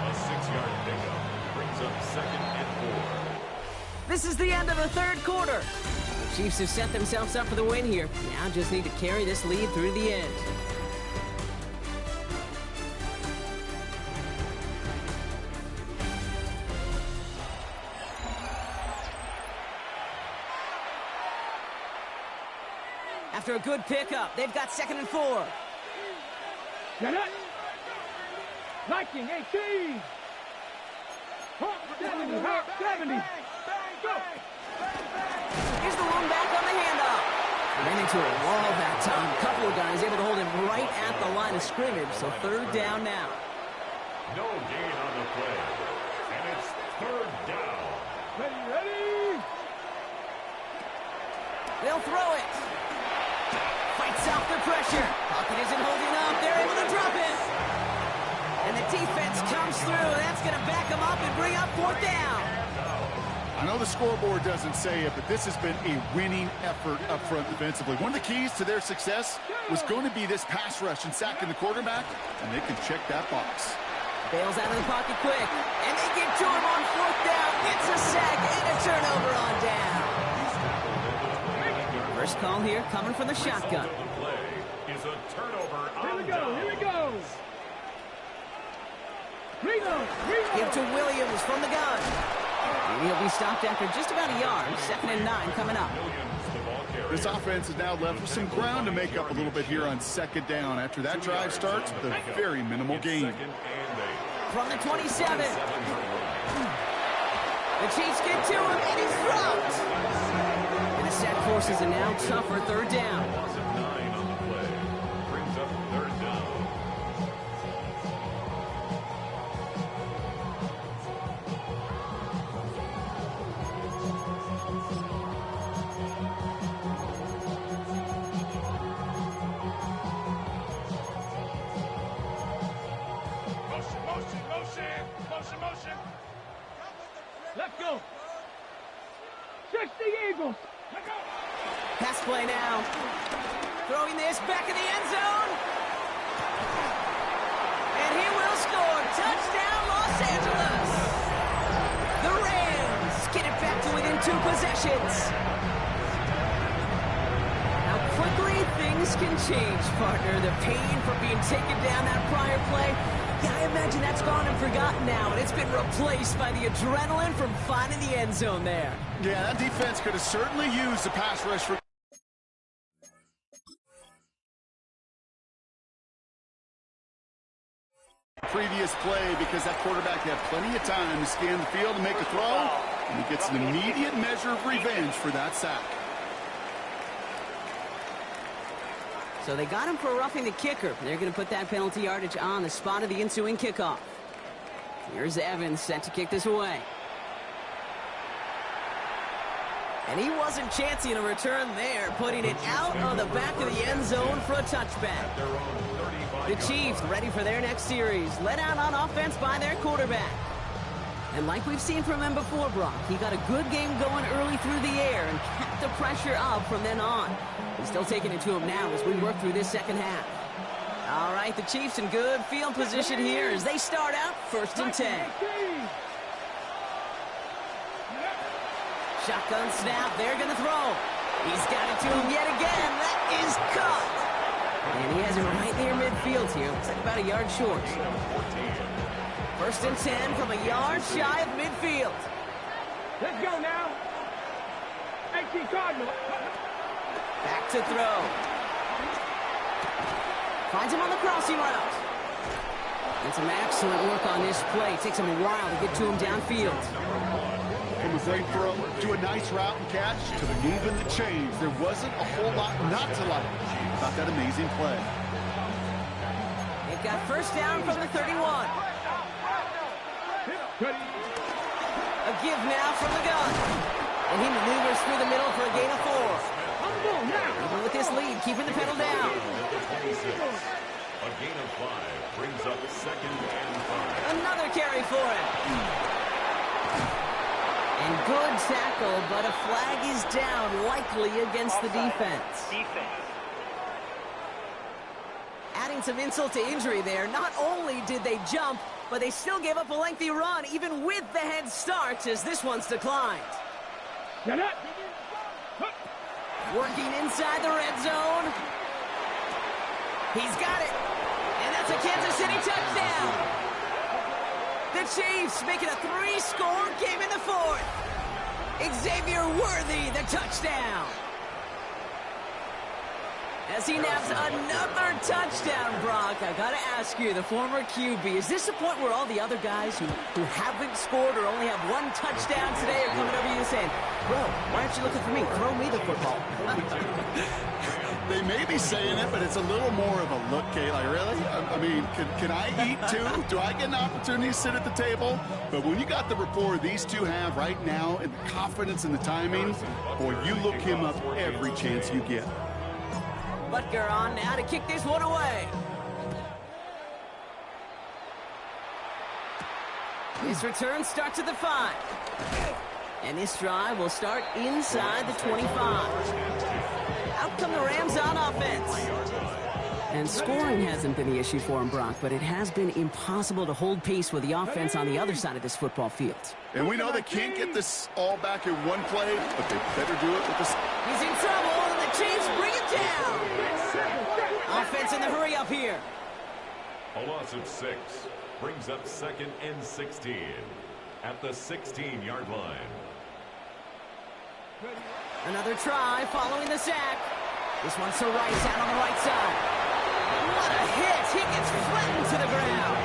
Speaker 5: A 6-yard pickup brings up second and 4.
Speaker 2: This is the end of the third quarter. The Chiefs have set themselves up for the win here. Now just need to carry this lead through the end. After a good pickup, they've got second and 4.
Speaker 6: Get it. Liking 18. Hawk 70. Hawk 70. Go.
Speaker 2: Here's the one back on the handoff. Ran into a wall that time. A couple of guys able to hold him right at the line of scrimmage, so third down now.
Speaker 5: No gain on the play. And it's third down.
Speaker 6: Ready.
Speaker 2: They'll throw it. Fights off the pressure. Pocket isn't holding up. They're able to drop it. And the defense comes through. That's going to back them up and bring up fourth down.
Speaker 4: I know the scoreboard doesn't say it, but this has been a winning effort up front defensively. One of the keys to their success was going to be this pass rush and sacking the quarterback, and they can check that box.
Speaker 2: Bails out of the pocket quick. And they get to him on fourth down. It's a sack and a turnover on down. First call here coming from the shotgun.
Speaker 5: The play is a turnover
Speaker 6: Here
Speaker 5: on
Speaker 6: we go.
Speaker 5: down.
Speaker 6: Here we go.
Speaker 2: Give to Williams from the gun. And he'll be stopped after just about a yard. Second and 9 coming up.
Speaker 4: This offense has now left some ground to make up a little bit here on second down after that drive starts with a very minimal gain.
Speaker 2: From the 27. The Chiefs get to him, and he's dropped. And the set forces a now tougher third down.
Speaker 5: Loss of 9 on the play brings up third down.
Speaker 6: Motion. Let's go. 60 Eagles.
Speaker 2: Pass play now. Throwing this back in the end zone. And he will score. Touchdown, Los Angeles. The Rams get it back to within 2 possessions. How quickly things can change, partner. The pain from being taken down that prior play. Yeah, I imagine that's gone and forgotten now, and it's been replaced by the adrenaline from finding the end zone there.
Speaker 4: Yeah, that defense could have certainly used the pass rush for previous play because that quarterback had plenty of time to scan the field and make a throw, and he gets an immediate measure of revenge for that sack.
Speaker 2: So they got him for roughing the kicker. They're going to put that penalty yardage on the spot of the ensuing kickoff. Here's Evans set to kick this away. And he wasn't chancing a return there, putting it out of the back of the end zone for a touchback. The Chiefs ready for their next series, led out on offense by their quarterback. And like we've seen from him before, Brock, he got a good game going early through the air and kept the pressure up from then on. He's still taking it to him now as we work through this second half. All right, the Chiefs in good field position here as they start out first and 10. Shotgun snap, they're going to throw. He's got it to him yet again. That is caught. And he has it right near midfield here. Looks like about a yard short. First and 10 from a yard shy of midfield.
Speaker 6: Let's go now. 18 Cardinal.
Speaker 2: Back to throw. Finds him on the crossing route. And some excellent work on this play. Takes him a while to get to him downfield.
Speaker 4: From a great throw to a nice route and catch to moving the chains. There wasn't a whole lot not to like about that amazing play.
Speaker 2: They've got first down from the 31. A give now from the gun. And he maneuvers through the middle for a gain of 4. Even with this lead, keeping the pedal down.
Speaker 5: A gain of 5 brings up second and 5.
Speaker 2: Another carry for him. And good tackle, but a flag is down, likely against the defense. Adding some insult to injury there, not only did they jump, but they still gave up a lengthy run, even with the head start, as this one's declined. Working inside the red zone. He's got it. And that's a Kansas City touchdown. The Chiefs make it a 3-score game in the fourth. Xavier Worthy, the touchdown. As he naps another touchdown, Brock, I gotta ask you, the former QB, is this the point where all the other guys who haven't scored or only have one touchdown today are coming over you and saying, bro, why aren't you looking for me? Throw me the football.
Speaker 4: They may be saying it, but it's a little more of a look, Kate. Like, really? I mean, can I eat too? Do I get an opportunity to sit at the table? But when you got the rapport these two have right now and the confidence and the timing, boy, you look him up every chance you get.
Speaker 2: Butker on now to kick this one away. His return starts at the 5. And this drive will start inside the 25. Out come the Rams on offense. And scoring hasn't been the issue for him, Brock, but it has been impossible to hold pace with the offense on the other side of this football field.
Speaker 4: And we know they can't get this all back in one play, but they better do it with this.
Speaker 2: He's in trouble, and the Chiefs bring it down. Offense in the hurry up here.
Speaker 5: A loss of 6 brings up second and 16 at the 16-yard line.
Speaker 2: Another try following the sack. This one's to Rice out on the right side. What a hit! He gets flattened to the ground.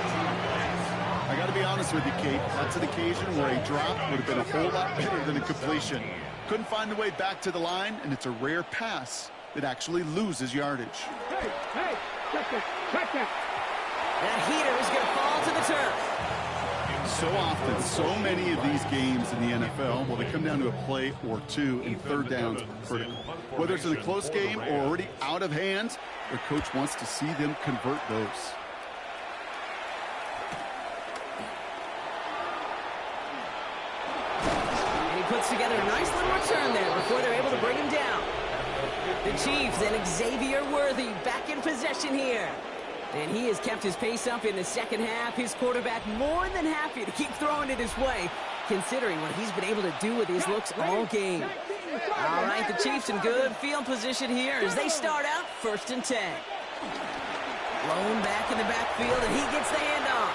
Speaker 4: I got to be honest with you, Kate. That's an occasion where a drop would have been a whole lot better than a completion. Couldn't find the way back to the line, and it's a rare pass that actually loses yardage.
Speaker 6: Hey, check that.
Speaker 2: That heater is going to fall to the turf.
Speaker 4: So often, so many of these games in the NFL, well, they come down to a play or two in third downs critical. Whether it's in a close game or already out of hand, their coach wants to see them convert those.
Speaker 2: And he puts together a nice little return there before they're able to bring him down. The Chiefs and Xavier Worthy back in possession here. And he has kept his pace up in the second half. His quarterback more than happy to keep throwing it his way, considering what he's been able to do with his looks all game. All right, the Chiefs in good field position here as they start out 1st and 10. Blown back in the backfield, and he gets the handoff.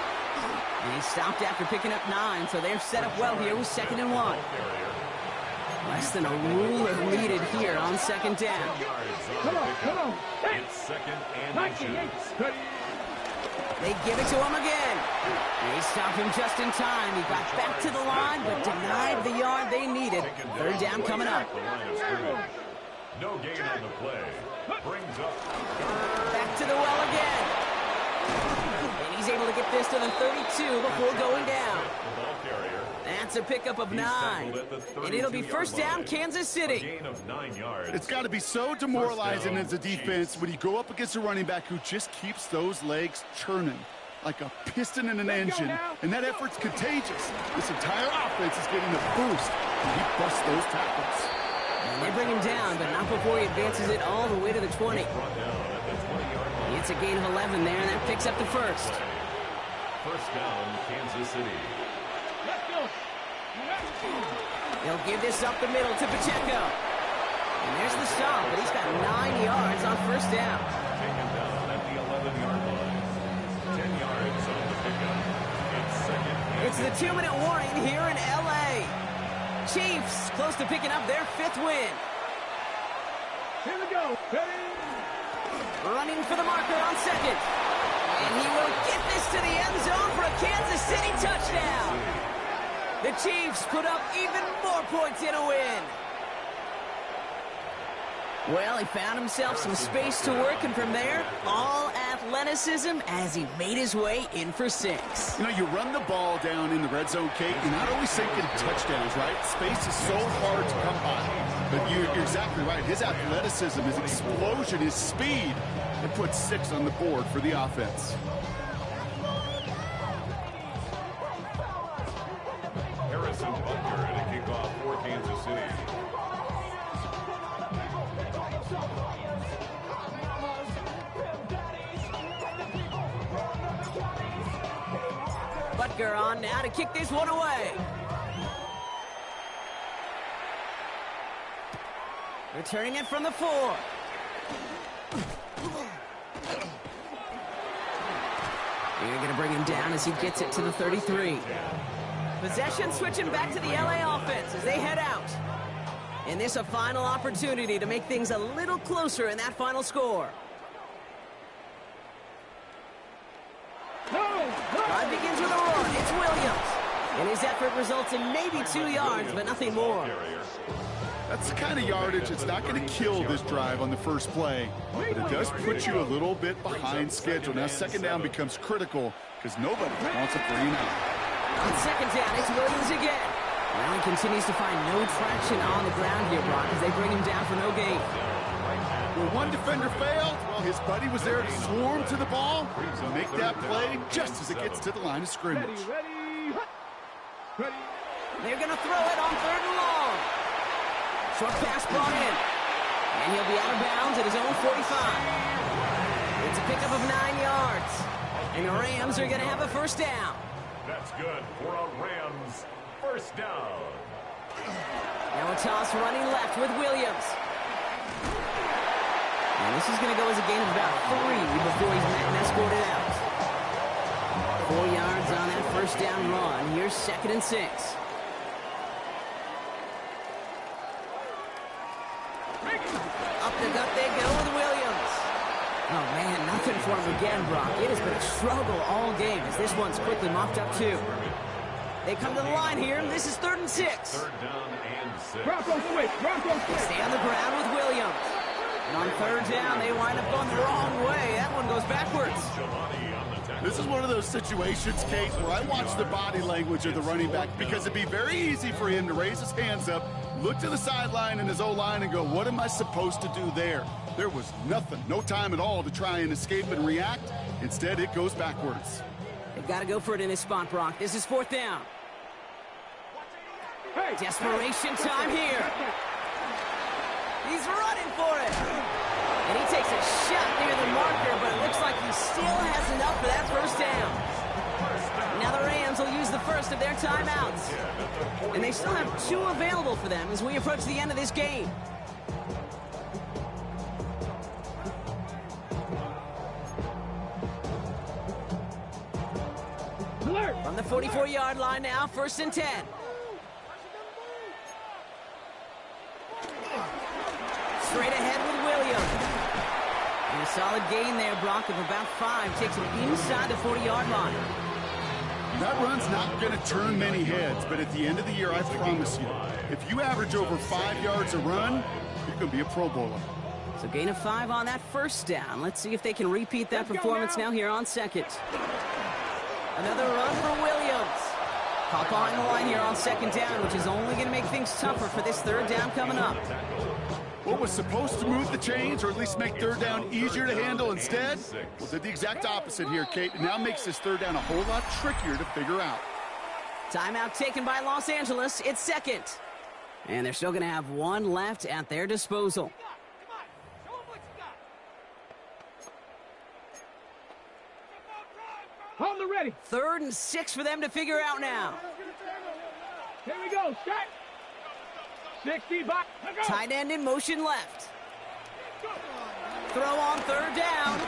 Speaker 2: And he stopped after picking up 9, so they're set up well here with 2nd and 1. Less than a ruler needed here on 2nd down.
Speaker 6: Come on.
Speaker 5: It's second and 2.
Speaker 2: They give it to him again. They stop him just in time. He got back to the line, but denied the yard they needed. 3rd down coming up.
Speaker 5: No gain on the play. Brings up.
Speaker 2: Back to the well again. And he's able to get this to the 32 before going down.
Speaker 5: The ball carrier.
Speaker 2: That's a pickup of 9. And it'll be 1st down, Kansas City.
Speaker 5: Gain of 9 yards.
Speaker 4: It's got to be so demoralizing as a defense when you go up against a running back who just keeps those legs churning like a piston in an engine. And that effort's contagious. This entire offense is getting a boost. And he busts those tackles.
Speaker 2: And they bring him down, but not before he advances it all the way to the 20. It's a gain of 11 there, and that picks up the 1st.
Speaker 5: 1st down, Kansas City.
Speaker 2: He'll give this up the middle to Pacheco. And there's the stop, but he's got 9 yards on 1st down.
Speaker 5: Taken down at the 11-yard line. 10 yards on the pickup. It's second and
Speaker 2: It's the 2-minute warning here in L.A. Chiefs close to picking up their 5th win.
Speaker 6: Here we go. Ready?
Speaker 2: Running for the marker on 2nd. And he will get this to the end zone for a Kansas City touchdown. The Chiefs put up even more points in a win. Well, he found himself some space to work, and from there, all athletic. athleticism as he made his way in for 6.
Speaker 4: You know, you run the ball down in the red zone, Kate, you're not always thinking touchdowns, right? Space is so hard to come by. But you're exactly right. His athleticism, his explosion, his speed, it puts 6 on the board for the offense.
Speaker 5: Harrison Butker to kick off for Kansas City.
Speaker 2: Butker on now to kick this one away. Returning it from the 4. You're going to bring him down as he gets it to the 33. Possession switching back to the LA offense as they head out. And this a final opportunity to make things a little closer in that final score. Drive begins with a run. It's Williams. And his effort results in maybe 2 yards, but nothing more.
Speaker 4: That's the kind of yardage that's not going to kill this drive on the first play, but it does put you a little bit behind schedule. Now second down becomes critical because nobody wants a 3 and out.
Speaker 2: On second down, it's Williams again. Well, he continues to find no traction on the ground here, Brock, as they bring him down for no gain.
Speaker 4: When one defender failed, well, his buddy was there to swarm to the ball and make that play just as it gets to the line of scrimmage.
Speaker 2: They're going to throw it on 3rd and long. Short pass brought in. And he'll be out of bounds at his own 45. It's a pickup of 9 yards. And the Rams are going to have a first down.
Speaker 5: That's good for a Rams first down.
Speaker 2: Now a toss running left with Williams. And this is going to go as a gain of about 3 before he's met and escorted out. 4 yards on that first down run. Here's 2nd and 6. Up the gut they go with Williams. Oh, man, nothing for him again, Brock. It has been a struggle all game as this one's quickly mopped up, too. They come to the line here. This is 3rd and 6.
Speaker 5: 3rd down and 6.
Speaker 2: They stay on the ground with Williams. And on 3rd down, they wind up going the wrong way. That one goes backwards.
Speaker 4: This is one of those situations, Kate, where I watch the body language of the running back because it'd be very easy for him to raise his hands up, look to the sideline in his O-line and go, what am I supposed to do there? There was nothing, no time at all to try and escape and react. Instead, it goes backwards.
Speaker 2: They've got to go for it in his spot, Brock. This is 4th down. Desperation time here. He's running for it. And he takes a shot near the marker, but it looks like he still has enough for that first down. Now the Rams will use the first of their timeouts. And they still have 2 available for them as we approach the end of this game. From the 44-yard line now, 1st and 10. Straight ahead with Williams. And a solid gain there, Brock, of about 5. Takes him inside the 40-yard line.
Speaker 4: That run's not going to turn many heads, but at the end of the year, I promise you, if you average over 5 yards a run, you're going to be a Pro Bowler.
Speaker 2: So gain of 5 on that first down. Let's see if they can repeat that performance now here on 2nd. Another run for Williams. Caught behind the line here on 2nd down, which is only going to make things tougher for this 3rd down coming up.
Speaker 4: What was supposed to move the chains, or at least make 3rd down easier to handle instead, well, did the exact opposite here, Kate. It now makes this 3rd down a whole lot trickier to figure out.
Speaker 2: Timeout taken by Los Angeles. It's 2nd. And they're still going to have 1 left at their disposal.
Speaker 6: On the ready.
Speaker 2: 3rd and 6 for them to figure out now.
Speaker 6: Here we go. Set. 60 back.
Speaker 2: Tight end in motion left. Throw on 3rd down.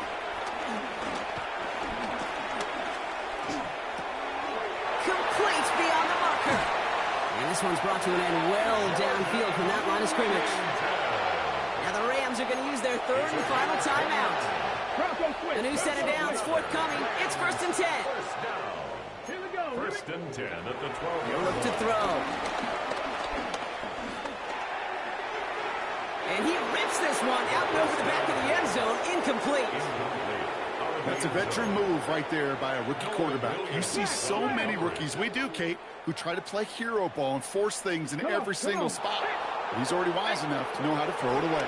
Speaker 2: Complete beyond the marker. And this one's brought to an end well downfield from that line of scrimmage. Now the Rams are going to use their 3rd and final timeout. The new set of downs forthcoming. It's 1st and 10.
Speaker 6: Here we go.
Speaker 5: 1st and 10 at the 12.
Speaker 2: He'll look to throw. And he rips this one out and over the back of the end zone. Incomplete.
Speaker 4: That's a veteran move right there by a rookie quarterback. You see so many rookies, we do, Kate, who try to play hero ball and force things in every single spot. But he's already wise enough to know how to throw it away.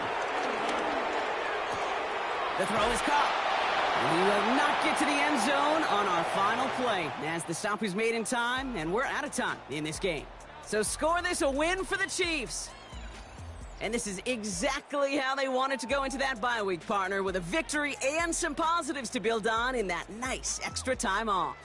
Speaker 2: The throw is caught. He will not get to the end zone on our final play, as the stop is made in time, and we're out of time in this game. So score this a win for the Chiefs. And this is exactly how they wanted to go into that bye week, partner, with a victory and some positives to build on in that nice extra time off.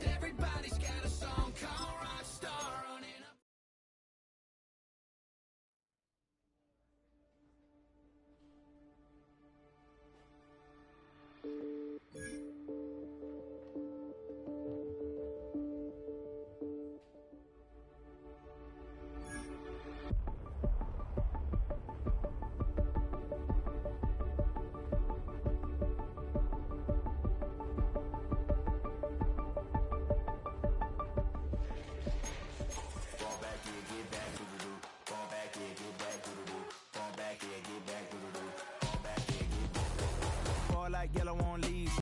Speaker 2: Everybody's